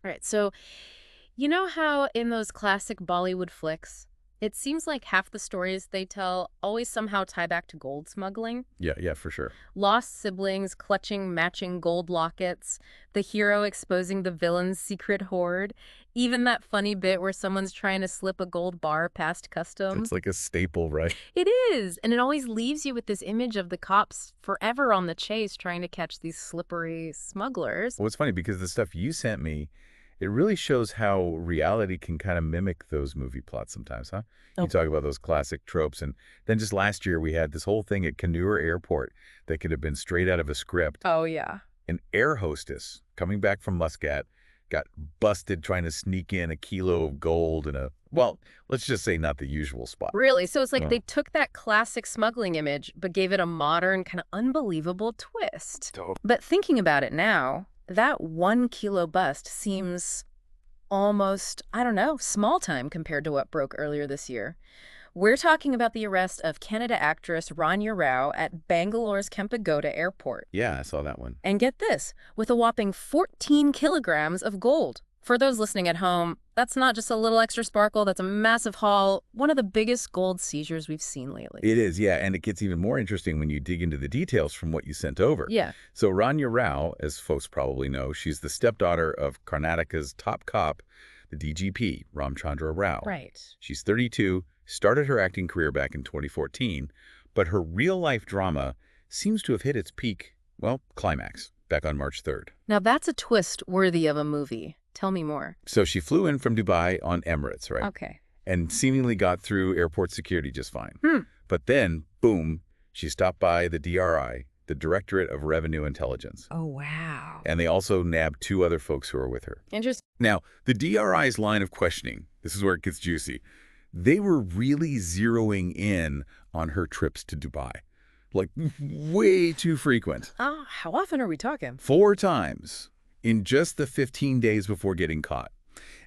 All right, so you know how in those classic Bollywood flicks, it seems like half the stories they tell always somehow tie back to gold smuggling? Yeah, yeah, for sure. Lost siblings clutching matching gold lockets, the hero exposing the villain's secret hoard, even that funny bit where someone's trying to slip a gold bar past It's customs. like a staple, right? It is, and it always leaves you with this image of the cops forever on the chase trying to catch these slippery smugglers. Well, it's funny because the stuff you sent me, it really shows how reality can kind of mimic those movie plots sometimes, huh? You Oh, talk about those classic tropes. And then just last year, we had this whole thing at Kannada Airport that could have been straight out of a script. oh yeah. An air hostess coming back from Muscat got busted trying to sneak in a kilo of gold in a, well, let's just say not the usual spot. Really? So it's like Well, they took that classic smuggling image, but gave it a modern, kind of unbelievable twist. to- But thinking about it now, that 1 kilo bust seems almost, I don't know, small time compared to what broke earlier this year. We're talking about the arrest of Kannada actress Ranya Rao at Bangalore's Kempegowda airport. yeah, I saw that one. And get this, with a whopping 14 kilograms of gold. For those listening at home, that's not just a little extra sparkle, that's a massive haul, one of the biggest gold seizures we've seen lately. It is, yeah, and it gets even more interesting when you dig into the details from what you sent over. Yeah, So Ranya Rao, as folks probably know, she's the stepdaughter of Karnataka's top cop, the DGP, Ramchandra Rao. right. She's 32, started her acting career back in 2014, but her real-life drama seems to have hit its peak, well, climax, back on March 3rd. Now that's a twist worthy of a movie. Tell me more. So she flew in from Dubai on Emirates, right? Okay. And seemingly got through airport security just fine. Hmm. But then, boom, she stopped by the DRI, the Directorate of Revenue Intelligence. Oh, wow. And they also nabbed two other folks who were with her. Interesting. Now, the DRI's line of questioning, this is where it gets juicy, they were really zeroing in on her trips to Dubai. Like, way too frequent. How often are we talking? 4 times in just the 15 days before getting caught.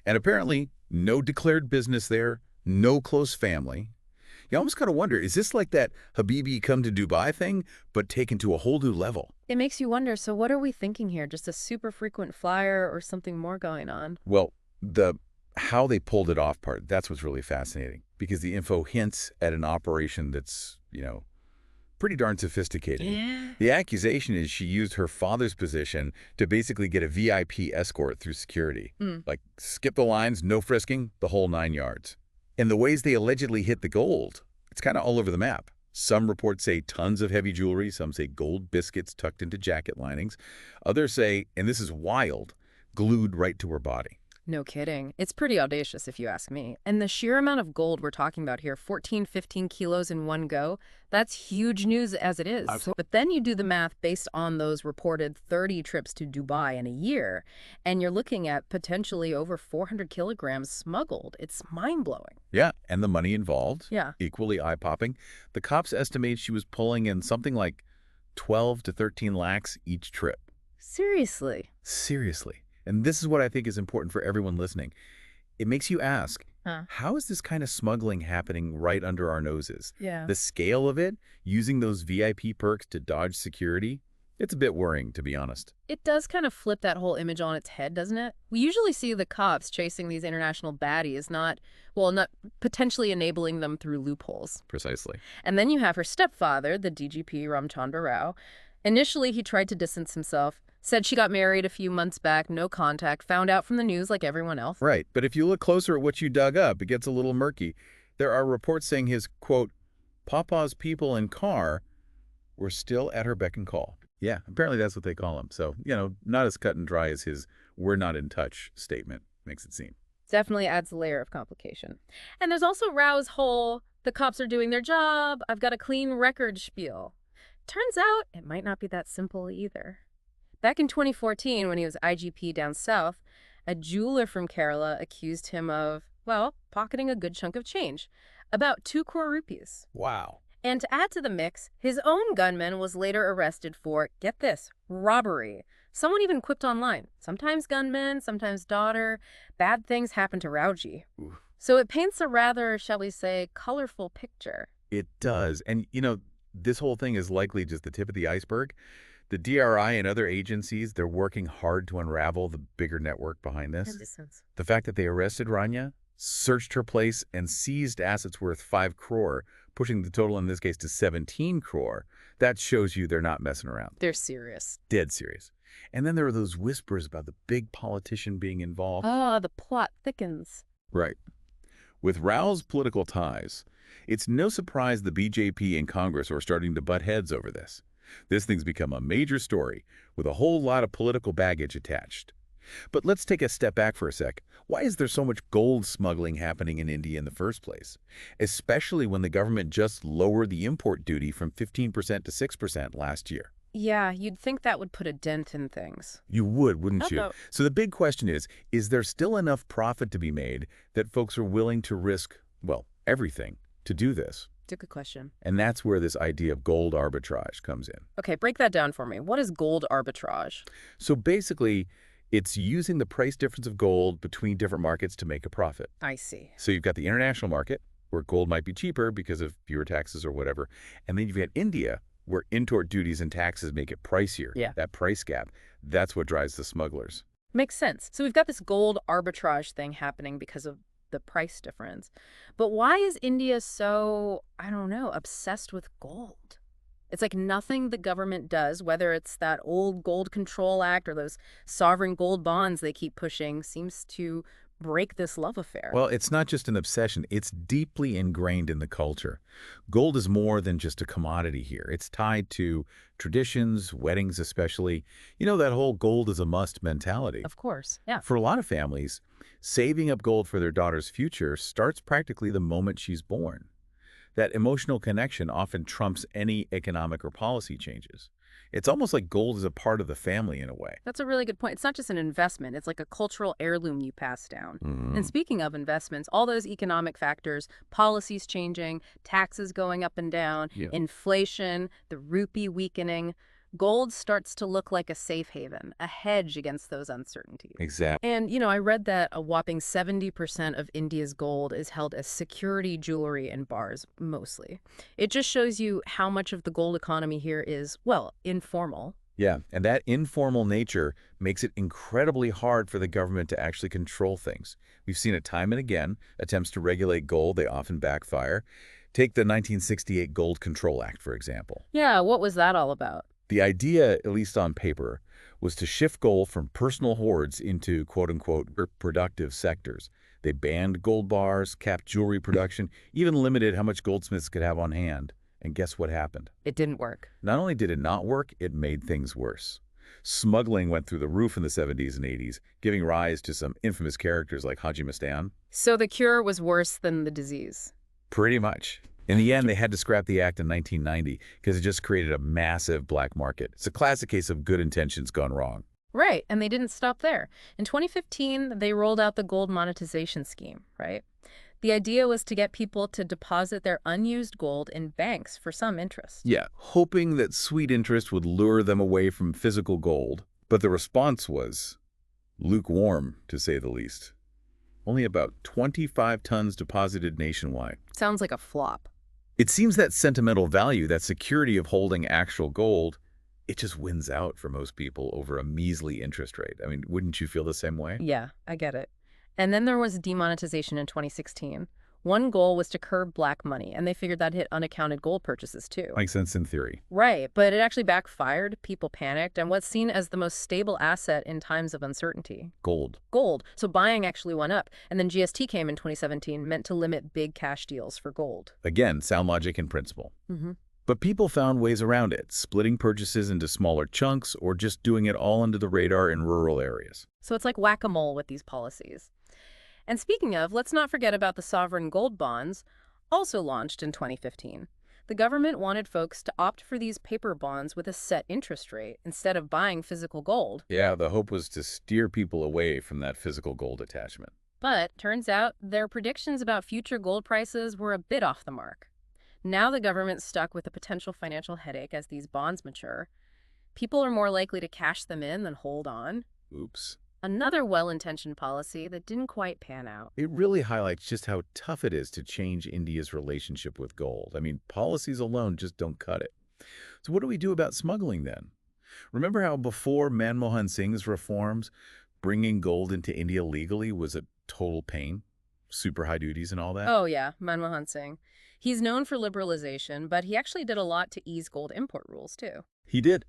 And apparently, no declared business there, no close family. You almost gotta wonder, is this like that Habibi come to Dubai thing, but taken to a whole new level? It makes you wonder, so what are we thinking here? Just a super frequent flyer or something more going on? Well, the how they pulled it off part, that's what's really fascinating. Because the info hints at an operation that's, pretty darn sophisticated. Yeah. The accusation is she used her father's position to basically get a VIP escort through security. Mm. Like, skip the lines, no frisking, the whole 9 yards. And the ways they allegedly hit the gold, it's kind of all over the map. Some reports say tons of heavy jewelry. Some say gold biscuits tucked into jacket linings. Others say, and this is wild, glued right to her body. No kidding. It's pretty audacious if you ask me. And the sheer amount of gold we're talking about here, 14, 15 kilos in one go, that's huge news as it is. But then you do the math based on those reported 30 trips to Dubai in a year, and you're looking at potentially over 400 kilograms smuggled. It's mind-blowing. Yeah, and the money involved, Yeah. equally eye-popping. The cops estimate she was pulling in something like 12 to 13 lakhs each trip. Seriously. Seriously. And this is what I think is important for everyone listening. It makes you ask, Huh. how is this kind of smuggling happening right under our noses? Yeah. The scale of it, using those VIP perks to dodge security, it's a bit worrying, to be honest. It does kind of flip that whole image on its head, doesn't it? We usually see the cops chasing these international baddies, not potentially enabling them through loopholes. Precisely. And then you have her stepfather, the DGP Ramchandra Rao. Initially, he tried to distance himself, said she got married a few months back, no contact, found out from the news like everyone else. Right, but if you look closer at what you dug up, it gets a little murky. There are reports saying his, quote, Papa's people in car were still at her beck and call. Yeah, apparently that's what they call him. So, not as cut and dry as his "we're not in touch" statement makes it seem. Definitely adds a layer of complication. And there's also Rao's whole, the cops are doing their job, I've got a clean record spiel. Turns out it might not be that simple either. Back in 2014, when he was IGP down south, a jeweler from Kerala accused him of, pocketing a good chunk of change, about 2 crore rupees. Wow. And to add to the mix, his own gunman was later arrested for, get this, robbery. Someone even quipped online, sometimes gunman, sometimes daughter. Bad things happen to Rauji. Oof. So it paints a rather, shall we say, colorful picture. It does. And, this whole thing is likely just the tip of the iceberg. The DRI and other agencies, they're working hard to unravel the bigger network behind That this. makes sense. The fact that they arrested Ranya, searched her place, and seized assets worth 5 crore, pushing the total in this case to 17 crore, that shows you they're not messing around. They're serious. Dead serious. And then there are those whispers about the big politician being involved. Ah, the plot thickens. Right. With Rao's political ties, it's no surprise the BJP and Congress are starting to butt heads over this. This thing's become a major story with a whole lot of political baggage attached. But let's take a step back for a sec. Why is there so much gold smuggling happening in India in the first place? Especially when the government just lowered the import duty from 15% to 6% last year. Yeah, you'd think that would put a dent in things. You would, wouldn't How you? about- So the big question is there still enough profit to be made that folks are willing to risk, well, everything to do this? It's a good question. And that's where this idea of gold arbitrage comes in. Okay, break that down for me. What is gold arbitrage? So basically, it's using the price difference of gold between different markets to make a profit. I see. So you've got the international market, where gold might be cheaper because of fewer taxes or whatever. And then you've got India, where import duties and taxes make it pricier. Yeah. That price gap, that's what drives the smugglers. Makes sense. So we've got this gold arbitrage thing happening because of the price difference. But why is India so, I don't know, obsessed with gold? It's like nothing the government does, whether it's that old Gold Control Act or those sovereign gold bonds they keep pushing, seems to break this love affair. Well, it's not just an obsession. It's deeply ingrained in the culture. Gold is more than just a commodity here. It's tied to traditions, weddings especially. You know, that whole gold is a must mentality. Of course. Yeah. For a lot of families, saving up gold for their daughter's future starts practically the moment she's born. That emotional connection often trumps any economic or policy changes. It's almost like gold is a part of the family in a way. That's a really good point. It's not just an investment. It's like a cultural heirloom you pass down. And speaking of investments, all those economic factors, policies changing, taxes going up and down, Yeah. inflation, the rupee weakening, gold starts to look like a safe haven, a hedge against those uncertainties. Exactly. And, I read that a whopping 70% of India's gold is held as security jewelry in bars, mostly. It just shows you how much of the gold economy here is, well, informal. Yeah, and that informal nature makes it incredibly hard for the government to actually control things. We've seen it time and again. Attempts to regulate gold, they often backfire. Take the 1968 Gold Control Act, for example. Yeah, what was that all about? The idea, at least on paper, was to shift gold from personal hoards into quote-unquote productive sectors. They banned gold bars, capped jewelry production, even limited how much goldsmiths could have on hand. And guess what happened? It didn't work. Not only did it not work, it made things worse. Smuggling went through the roof in the 70s and 80s, giving rise to some infamous characters like Haji Mastan. So the cure was worse than the disease. Pretty much. In the end, they had to scrap the act in 1990 because it just created a massive black market. It's a classic case of good intentions gone wrong. Right, and they didn't stop there. In 2015, they rolled out the gold monetization scheme, right? The idea was to get people to deposit their unused gold in banks for some interest. Yeah, hoping that sweet interest would lure them away from physical gold. But the response was lukewarm, to say the least. Only about 25 tons deposited nationwide. Sounds like a flop. It seems that sentimental value, that security of holding actual gold, it just wins out for most people over a measly interest rate. I mean, wouldn't you feel the same way? Yeah, I get it. And then there was demonetization in 2016. One goal was to curb black money, and they figured that hit unaccounted gold purchases too. Makes sense in theory. Right, but it actually backfired. People panicked, and what's seen as the most stable asset in times of uncertainty. Gold. Gold. So buying actually went up. And then GST came in 2017, meant to limit big cash deals for gold. Again, sound logic in principle. Mm-hmm. But people found ways around it, splitting purchases into smaller chunks or just doing it all under the radar in rural areas. So it's like whack-a-mole with these policies. And speaking of, let's not forget about the sovereign gold bonds, also launched in 2015. The government wanted folks to opt for these paper bonds with a set interest rate instead of buying physical gold. Yeah, the hope was to steer people away from that physical gold attachment. But turns out their predictions about future gold prices were a bit off the mark. Now the government's stuck with a potential financial headache as these bonds mature. People are more likely to cash them in than hold on. Oops. Another well-intentioned policy that didn't quite pan out. It really highlights just how tough it is to change India's relationship with gold. I mean, policies alone just don't cut it. So what do we do about smuggling then? Remember how before Manmohan Singh's reforms, bringing gold into India legally was a total pain? Super high duties and all that? Oh, yeah, Manmohan Singh. He's known for liberalization, but he actually did a lot to ease gold import rules, too. He did.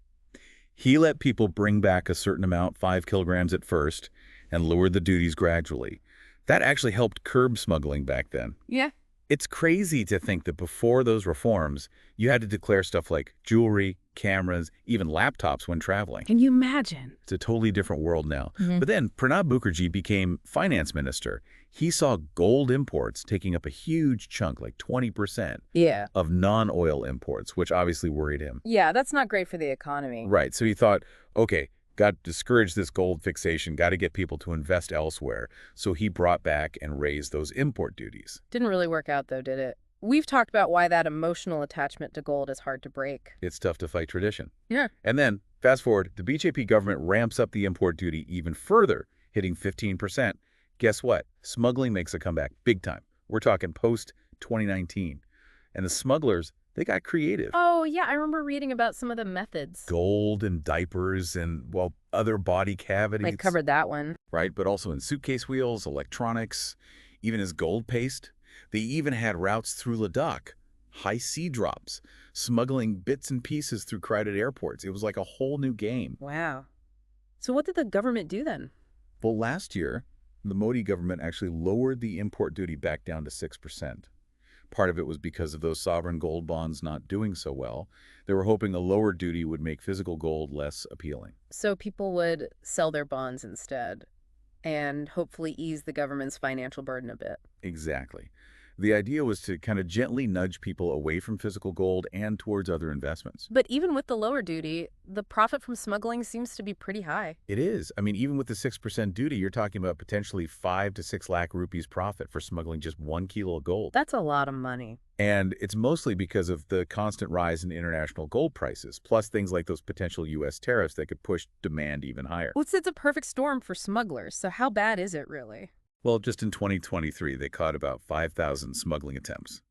He let people bring back a certain amount, 5 kilograms at first, and lowered the duties gradually. That actually helped curb smuggling back then. Yeah. It's crazy to think that before those reforms, you had to declare stuff like jewelry, cameras, even laptops when traveling. Can you imagine? It's a totally different world now. Mhm. But then Pranab Mukherjee became finance minister. He saw gold imports taking up a huge chunk, like 20%, Yeah. of non-oil imports, which obviously worried him. Yeah, that's not great for the economy. Right, so he thought, okay, got to discourage this gold fixation, got to get people to invest elsewhere. So he brought back and raised those import duties. Didn't really work out, though, did it? We've talked about why that emotional attachment to gold is hard to break. It's tough to fight tradition. Yeah. And then, fast forward, the BJP government ramps up the import duty even further, hitting 15%. Guess what? Smuggling makes a comeback big time. We're talking post-2019. And the smugglers, they got creative. Oh, yeah, I remember reading about some of the methods. Gold and diapers and, well, other body cavities. I covered that one. Right, but also in suitcase wheels, electronics, even as gold paste. They even had routes through Ladakh, high sea drops, smuggling bits and pieces through crowded airports. It was like a whole new game. Wow. So what did the government do then? Well, last year, the Modi government actually lowered the import duty back down to 6%. Part of it was because of those sovereign gold bonds not doing so well. They were hoping a lower duty would make physical gold less appealing. So people would sell their bonds instead and hopefully ease the government's financial burden a bit. Exactly. The idea was to kind of gently nudge people away from physical gold and towards other investments. But even with the lower duty, the profit from smuggling seems to be pretty high. It is. I mean, even with the 6% duty, you're talking about potentially 5 to 6 lakh rupees profit for smuggling just 1 kilo of gold. That's a lot of money. And it's mostly because of the constant rise in international gold prices, plus things like those potential U.S. tariffs that could push demand even higher. Well, it's a perfect storm for smugglers, so how bad is it really? Well, just in 2023, they caught about 5,000 smuggling attempts.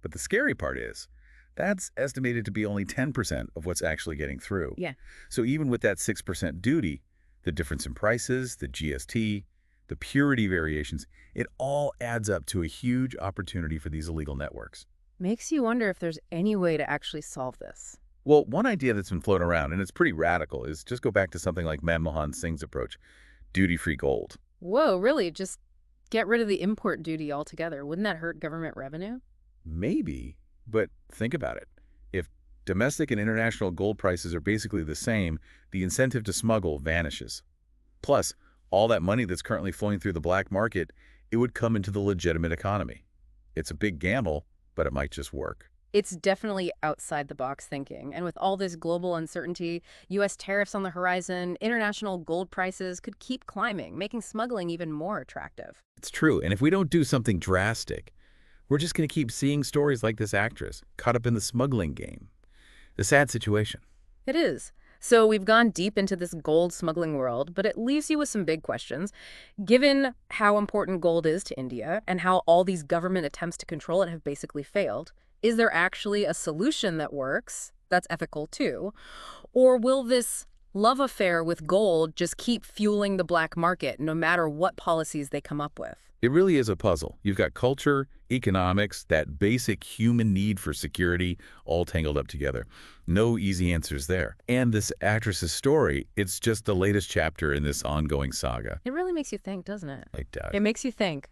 But the scary part is, that's estimated to be only 10% of what's actually getting through. Yeah. So even with that 6% duty, the difference in prices, the GST, the purity variations, it all adds up to a huge opportunity for these illegal networks. Makes you wonder if there's any way to actually solve this. Well, one idea that's been floating around, and it's pretty radical, is just go back to something like Manmohan Singh's approach, duty-free gold. Whoa, really? Just get rid of the import duty altogether. Wouldn't that hurt government revenue? Maybe, but think about it. If domestic and international gold prices are basically the same, the incentive to smuggle vanishes. Plus, all that money that's currently flowing through the black market, it would come into the legitimate economy. It's a big gamble, but it might just work. It's definitely outside the box thinking. And with all this global uncertainty, U.S. tariffs on the horizon, international gold prices could keep climbing, making smuggling even more attractive. It's true, and if we don't do something drastic, we're just going to keep seeing stories like this actress, caught up in the smuggling game. A sad situation. It is. So we've gone deep into this gold smuggling world, but it leaves you with some big questions. Given how important gold is to India and how all these government attempts to control it have basically failed, is there actually a solution that works, that's ethical too? Or will this love affair with gold just keep fueling the black market no matter what policies they come up with? It really is a puzzle. You've got culture, economics, that basic human need for security, all tangled up together. No easy answers there. And this actress's story, it's just the latest chapter in this ongoing saga. It really makes you think, doesn't it? It does. It makes you think.